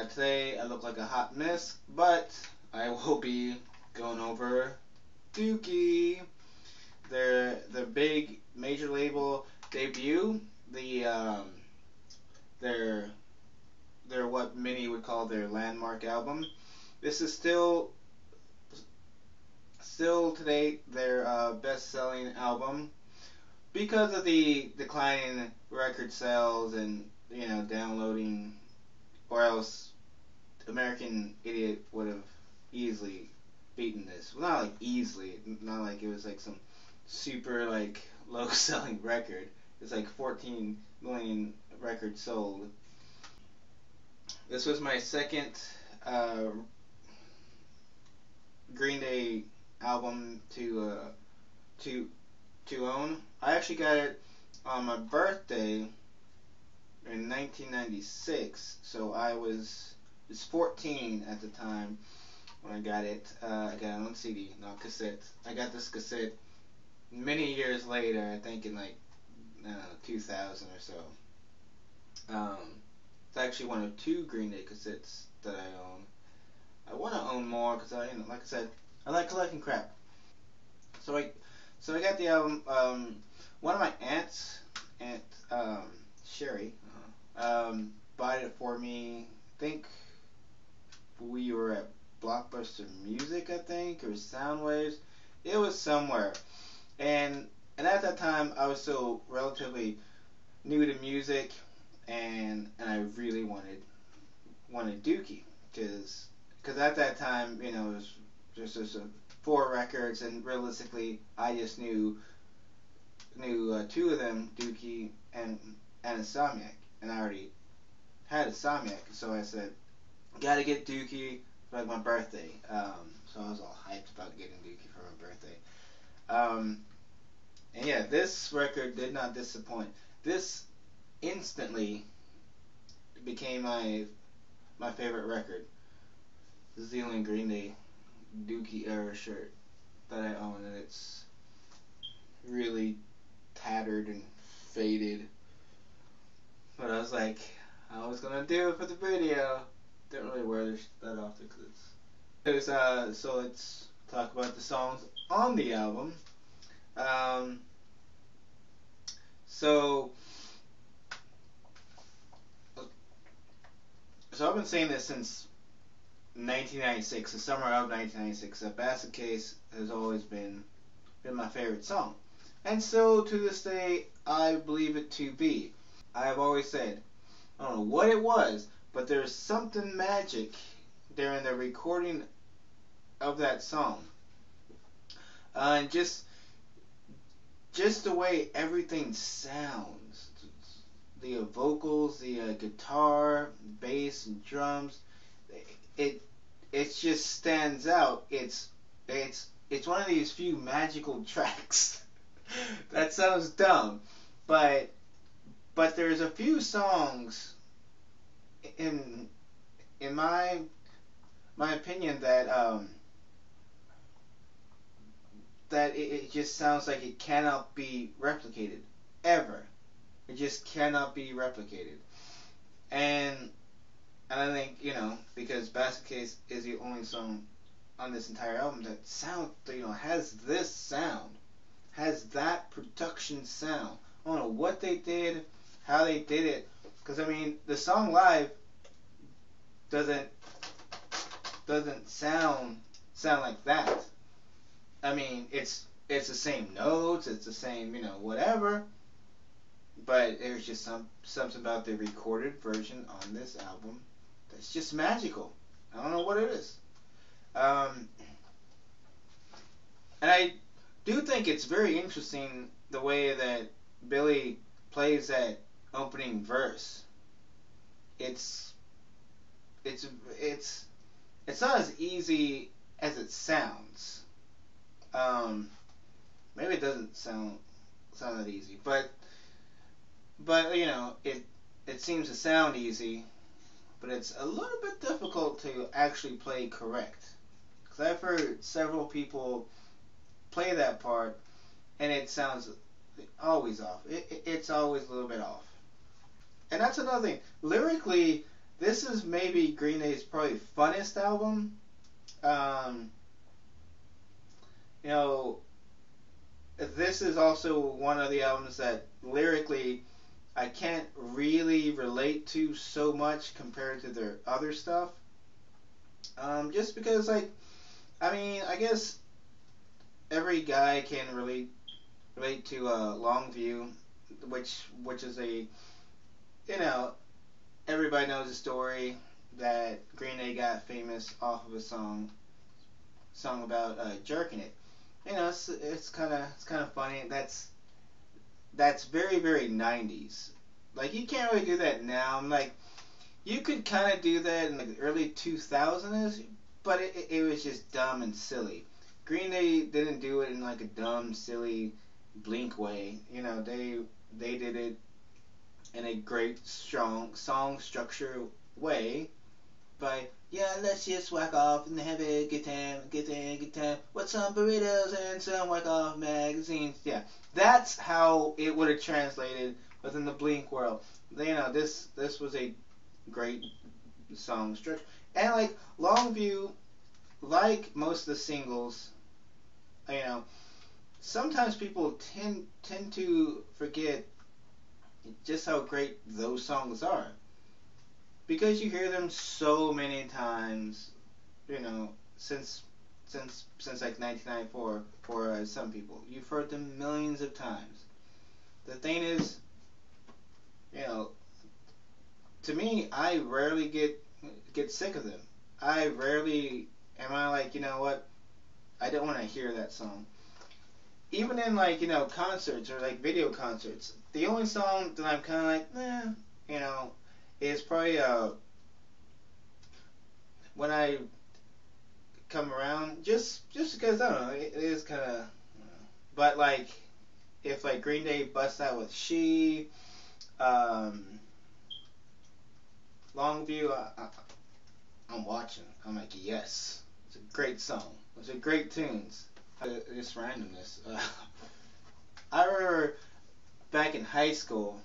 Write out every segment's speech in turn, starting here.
Today I look like a hot mess, but I will be going over Dookie, their big major label debut, the their what many would call their landmark album. This is still to date their best-selling album because of the declining record sales and downloading, or else American Idiot would have easily beaten this. Well, not like easily, not like it was like some super like low selling record. It's like 14 million records sold. This was my second uh, Green Day album to own. I actually got it on my birthday in 1996, so I was 14 at the time when I got it. I got it on CD, not cassette. I got this cassette many years later, I think in like, I don't know, 2000 or so. It's actually one of two Green Day cassettes that I own. I want to own more because like I said, I like collecting crap. So I got the album. One of my aunts, Aunt Sherry, bought it for me. I think we were at Blockbuster Music, I think, or Soundwaves. It was somewhere, and at that time I was still relatively new to music, and I really wanted Dookie because at that time it was just a 4 records, and realistically I just knew two of them, Dookie and Insomniac, and I already had Insomniac, so I said gotta get Dookie for like my birthday. So I was all hyped about getting Dookie for my birthday. And yeah, this record did not disappoint. This instantly became my favorite record. This is the only Green Day Dookie era shirt that I own, and it's really tattered and faded. But I was like, I was gonna do it for the video. Didn't really wear this that often because so let's talk about the songs on the album. Um, so I've been saying this since 1996, the summer of 1996. That Basket Case has always been my favorite song, and so to this day I believe it to be. I have always said, I don't know what it was, but there's something magic during the recording of that song, and just the way everything sounds, the vocals, the guitar, bass, and drums, it just stands out. It's one of these few magical tracks. That sounds dumb, but there's a few songs in my opinion that it just sounds like it cannot be replicated ever. It just cannot be replicated, and I think because Basket Case is the only song on this entire album that has this sound, has that production sound. I don't know what they did, how they did it, because I mean the song live doesn't sound like that. I mean it's the same notes, it's the same whatever, but there's just something about the recorded version on this album that's just magical. I don't know what it is. And I do think it's very interesting the way that Billy plays that opening verse. It's not as easy as it sounds. Maybe it doesn't sound that easy, but it seems to sound easy, but it's a little bit difficult to actually play correct. Because I've heard several people play that part, and it sounds always off. It's always a little bit off. And that's another thing. Lyrically, this is maybe Green Day's probably funnest album. Um, you know, this is also one of the albums that lyrically I can't really relate to so much compared to their other stuff. Just because, like, I mean, I guess every guy can relate to Longview, which is a, you know, everybody knows the story that Green Day got famous off of a song about jerking it. You know, it's kind of funny. That's very very 90s. Like you can't really do that now. I'm like you could kind of do that in like the early 2000s, but it was just dumb and silly. Green Day didn't do it in like a dumb, silly, Blink way. You know, they did it in a great, strong song structure way by yeah, let's just whack off and have a good time, good time, good time. With some burritos and some whack off magazines. Yeah, that's how it would have translated within the Blink world. You know, this was a great song structure, and like Longview, like most of the singles, you know, sometimes people tend to forget just how great those songs are because you hear them so many times, you know, since like 1994 for some people. You've heard them millions of times. The thing is, you know, to me, I rarely get sick of them. I rarely am I like, you know what? I don't want to hear that song. Even in like, you know, concerts or like video concerts, the only song that I'm kind of like, you know, is probably when I come around, just because I don't know, it is kind of, but like if like Green Day busts out with She, um, Longview, I'm watching. I'm like, yes, it's a great song. It's a great tunes. This randomness. I remember back in high school.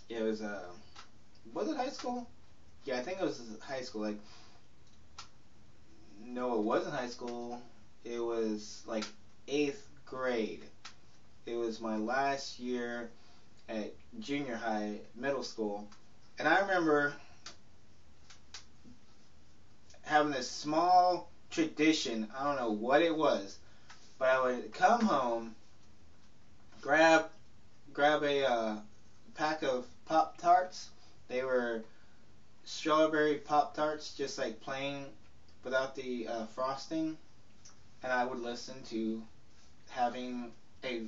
It was it high school? Yeah, I think it was high school. Like, no, it wasn't high school. It was like 8th grade. It was my last year at junior high, middle school, and I remember having this small tradition. I don't know what it was, but I would come home, grab a pack of Pop Tarts. They were strawberry Pop Tarts, just like plain without the frosting, and I would listen to having a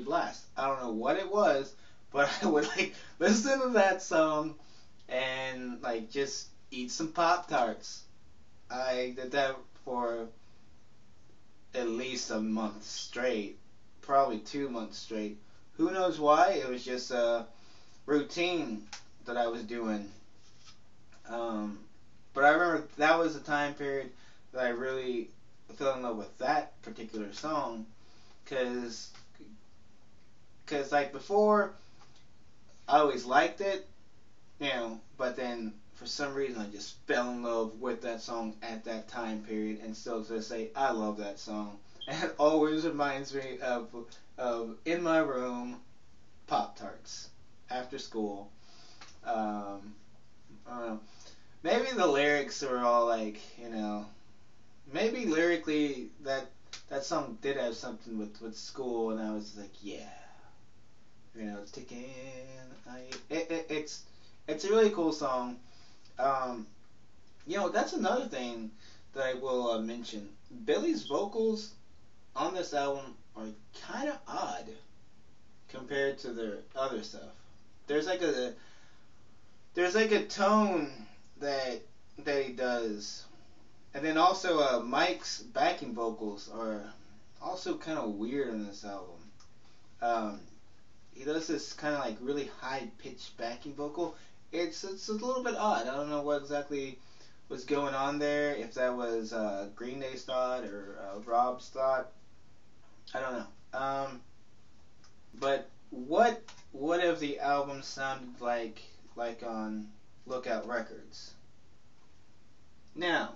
blast. I don't know what it was, but I would like listen to that song and like just eat some Pop Tarts. I did that for at least a month straight, probably 2 months straight. Who knows why? It was just a routine that I was doing. Um, but I remember that was the time period that I really fell in love with that particular song, cause like before I always liked it, you know, but then for some reason I just fell in love with that song at that time period, and still to this day I love that song, and it always reminds me of in my room, Pop Tarts after school. I don't know. Maybe the lyrics were all like, you know, maybe lyrically that song did have something with school, and I was like, yeah, you know, it's ticking. It's a really cool song. Um, you know, that's another thing that I will mention. Billy's vocals on this album are kind of odd compared to their other stuff. There's like a tone that he does, and then also Mike's backing vocals are also kind of weird on this album. Um, he does this kind of like really high pitched backing vocal. It's a little bit odd. I don't know what exactly was going on there. If that was Green Day's thought or Rob's thought, I don't know. But what would have the album sounded like like on Lookout Records. Now,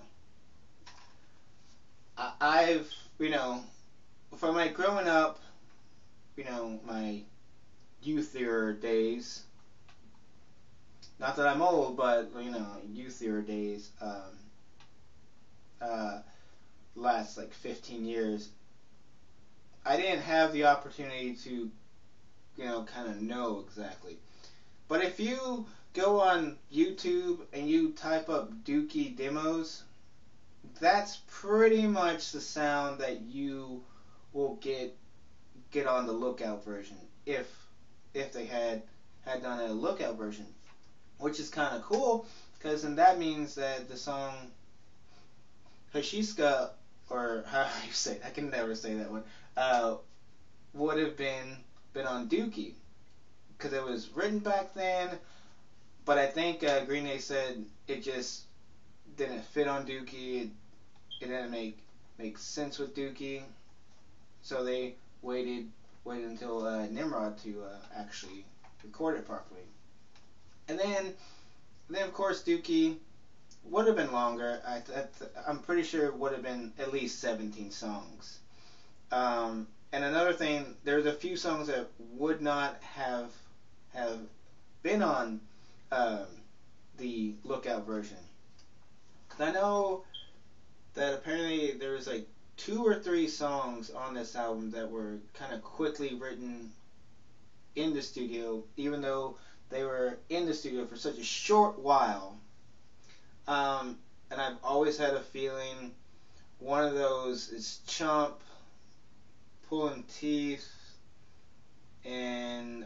I've, from my growing up, my youthier days, not that I'm old, but, youthier days, uh, last like 15 years, I didn't have the opportunity to, kind of know exactly. But if you go on YouTube and you type up Dookie demos, that's pretty much the sound that you will get on the Lookout version, if they had done a Lookout version, which is kind of cool, because then that means that the song Hashiska, or how do you say it? I can never say that one, would have been on Dookie, because it was written back then, but I think Green Day said it just didn't fit on Dookie. It didn't make sense with Dookie, so they waited until Nimrod to actually record it properly. And then of course Dookie would have been longer. I'm pretty sure it would have been at least 17 songs. And another thing, there's a few songs that would not have been on um, the Lookout version. 'Cause I know that apparently there was like 2 or 3 songs on this album that were kind of quickly written in the studio, even though they were in the studio for such a short while. And I've always had a feeling one of those is Chump, Pulling Teeth, and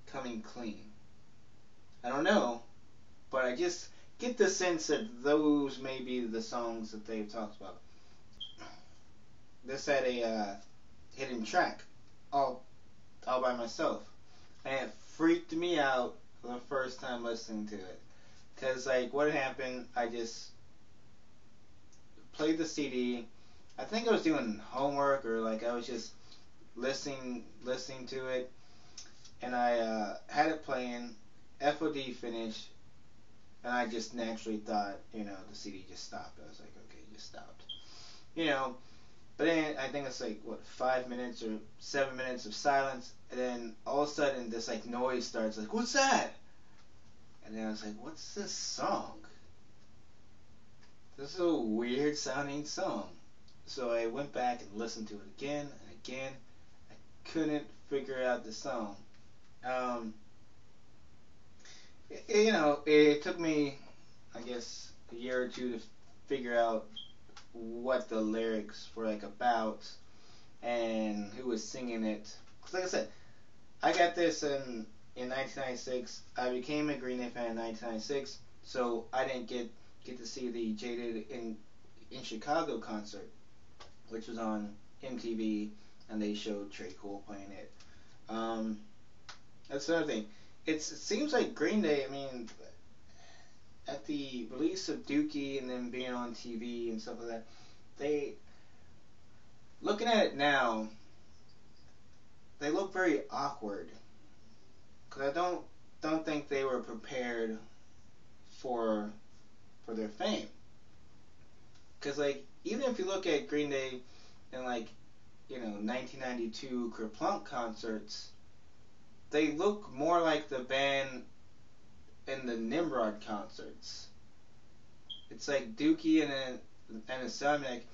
Coming Clean. I don't know, but I just get the sense that those may be the songs that they've talked about. This had a hidden track all by myself, and it freaked me out for the first time listening to it. Cause like what happened, I just played the CD. I think I was doing homework, or like I was just listening to it, and I had it playing. FOD finished, and I just naturally thought, the CD just stopped. I was like, okay, it just stopped. You know, but then I think it's like, what, 5 minutes or 7 minutes of silence, and then all of a sudden this like noise starts, like, what's that? And then I was like, what's this song? This is a weird sounding song. So I went back and listened to it again and again. I couldn't figure out the song. Um, it took me, I guess, a year or two to figure out what the lyrics were like about and who was singing it. Because like I said, I got this in 1996. I became a Green Day fan in 1996, so I didn't get to see the Jaded in Chicago concert, which was on MTV, and they showed Trey Cool playing it. Um, that's another thing. It seems like Green Day, I mean, at the release of Dookie and then being on TV and stuff like that, they, looking at it now, they look very awkward. Because I don't think they were prepared for their fame. Because like even if you look at Green Day in like 1992 Kerplunk concerts, they look more like the band in the Nimrod concerts. It's like Dookie and his son, like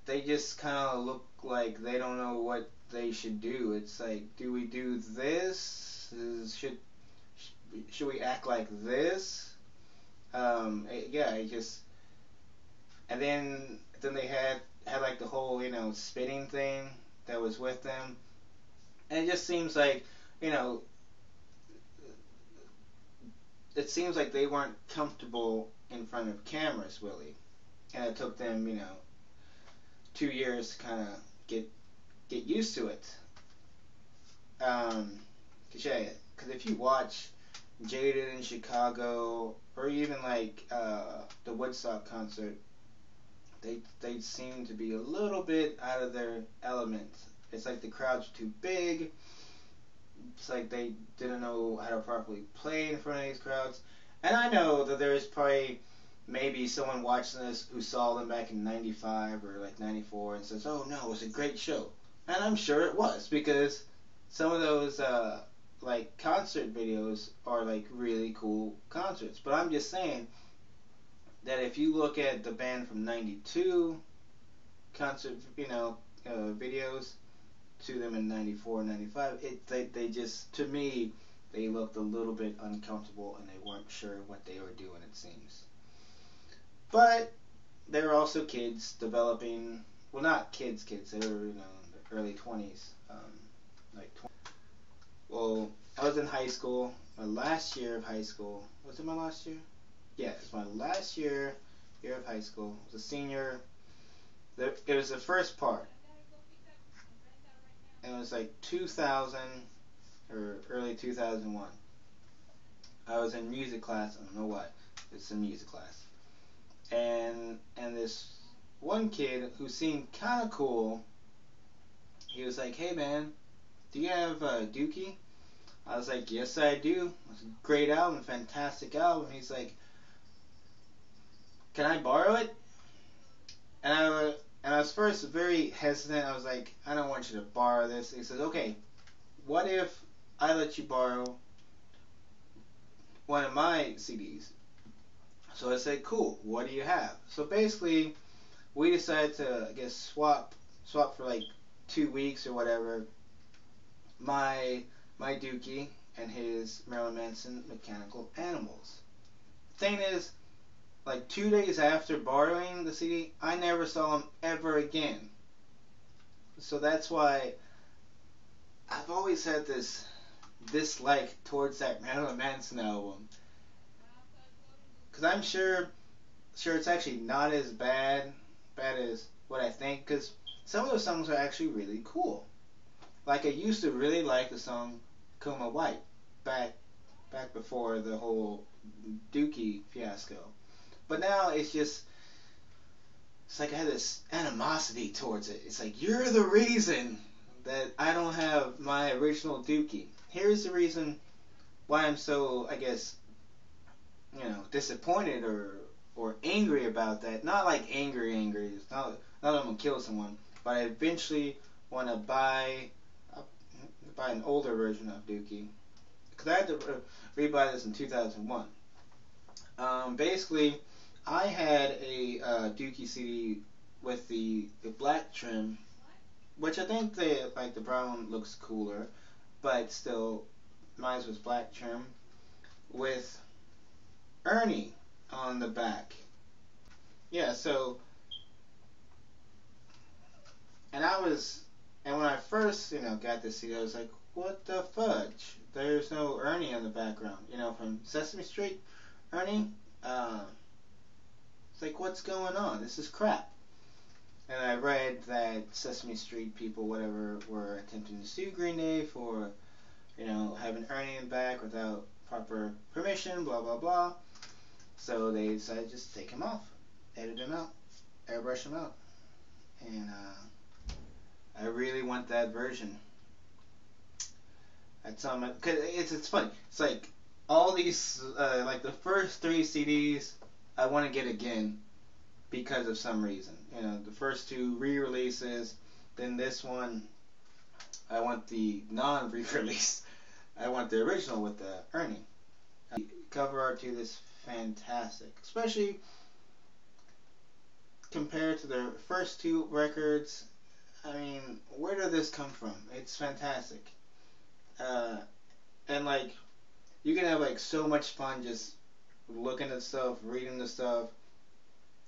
they just kind of look like they don't know what they should do. It's like, do we do this? Should we act like this? Yeah, it just, and then they had like the whole spitting thing that was with them, and it just seems like you know it seems like they weren't comfortable in front of cameras really, and it took them 2 years to kind of get used to it. Because if you watch Jaded in Chicago, or even like the Woodstock concert, they seem to be a little bit out of their element. It's like the crowds are too big. It's like they didn't know how to properly play in front of these crowds. And I know that there's probably maybe someone watching this who saw them back in 95 or like 94 and says, oh no, it was a great show. And I'm sure it was, because some of those like concert videos are like really cool concerts. But I'm just saying that if you look at the band from 92 concert, videos to them in 94 and 95, they just, to me, they looked a little bit uncomfortable and they weren't sure what they were doing, it seems. But they were also kids developing, well, not kids, they were, in the early 20s, like 20. Well, I was in high school, my last year of high school. Was it my last year? Yeah, it was my last year of high school. I was a senior. It was the first part. And it was like 2000 or early 2001. I was in music class. I don't know what. It's a music class. And this one kid who seemed kind of cool, he was like, hey man, do you have Dookie? I was like, yes I do. It's a great album, fantastic album. He's like, can I borrow it? And I was first very hesitant. I was like, I don't want you to borrow this. He says, okay, what if I let you borrow one of my CDs? So I said, cool, what do you have? So basically, we decided to, I guess, swap for like 2 weeks or whatever, my Dookie and his Marilyn Manson Mechanical Animals. Thing is, like 2 days after borrowing the CD, I never saw him ever again. So that's why I've always had this dislike towards that Marilyn Manson album. Because I'm sure it's actually not as bad as what I think. Because some of those songs are actually really cool. Like I used to really like the song Coma White back before the whole Dookie fiasco. But now it's like I had this animosity towards it. It's like, you're the reason that I don't have my original Dookie. Here's the reason why I'm so, I guess, disappointed or angry about that. Not like angry. It's not that I'm gonna kill someone, but I eventually want to buy an older version of Dookie, because I had to rebuy this in 2001. Basically, I had a Dookie CD with the black trim, which I think the brown looks cooler, but still, mine was black trim with Ernie on the back. Yeah, so, and when I first, got this CD, I was like, what the fudge? There's no Ernie on the background, from Sesame Street, Ernie. It's like, what's going on? This is crap. And I read that Sesame Street people, whatever, were attempting to sue Green Day for, having Ernie in the back without proper permission, blah, blah, blah. So they decided to just take him off, edit him out, airbrush him out. And I really want that version. That's on my, cause it's funny. It's like all these, like the first 3 CDs, I want to get again because of some reason. The first 2 re-releases, then this one, I want the non-re-release. I want the original with the Ernie. The cover art to this fantastic, especially compared to their first 2 records. I mean, where did this come from? It's fantastic. And like, you can have like so much fun just looking at stuff, reading the stuff,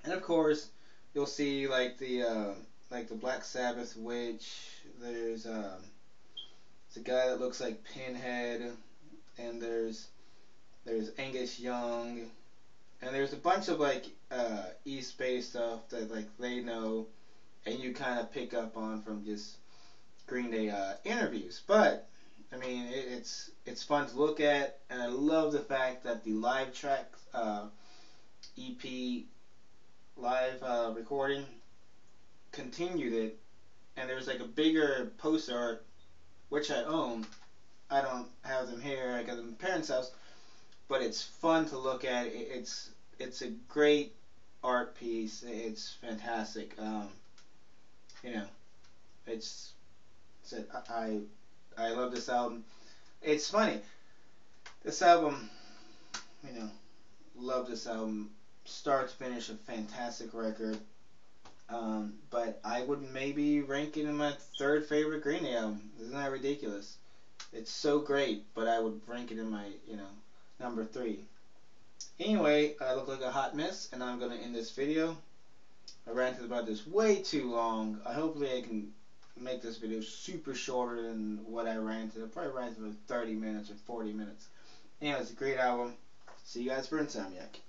and of course, you'll see like the Black Sabbath witch. There's a guy that looks like Pinhead, and there's Angus Young, and there's a bunch of like East Bay stuff that like they know, and you kind of pick up on from just Green Day interviews. But I mean, it's fun to look at, and I love the fact that the live track EP live recording continued it, and there's like a bigger poster art, which I own, I don't have them here. I got them at my parents' house. But it's fun to look at. It's a great art piece. It's fantastic. You know, it's, I love this album. It's funny. This album, you know, love this album. Start to finish, a fantastic record. But I would maybe rank it in my third favorite Green Day album. Isn't that ridiculous? It's so great, but I would rank it in my, number 3. Anyway, I look like a hot mess, and I'm going to end this video. I ranted about this way too long. Hopefully I can make this video super shorter than what I ranted. I probably ranted for 30 minutes or 40 minutes. Anyway, it's a great album. See you guys for Insomniac.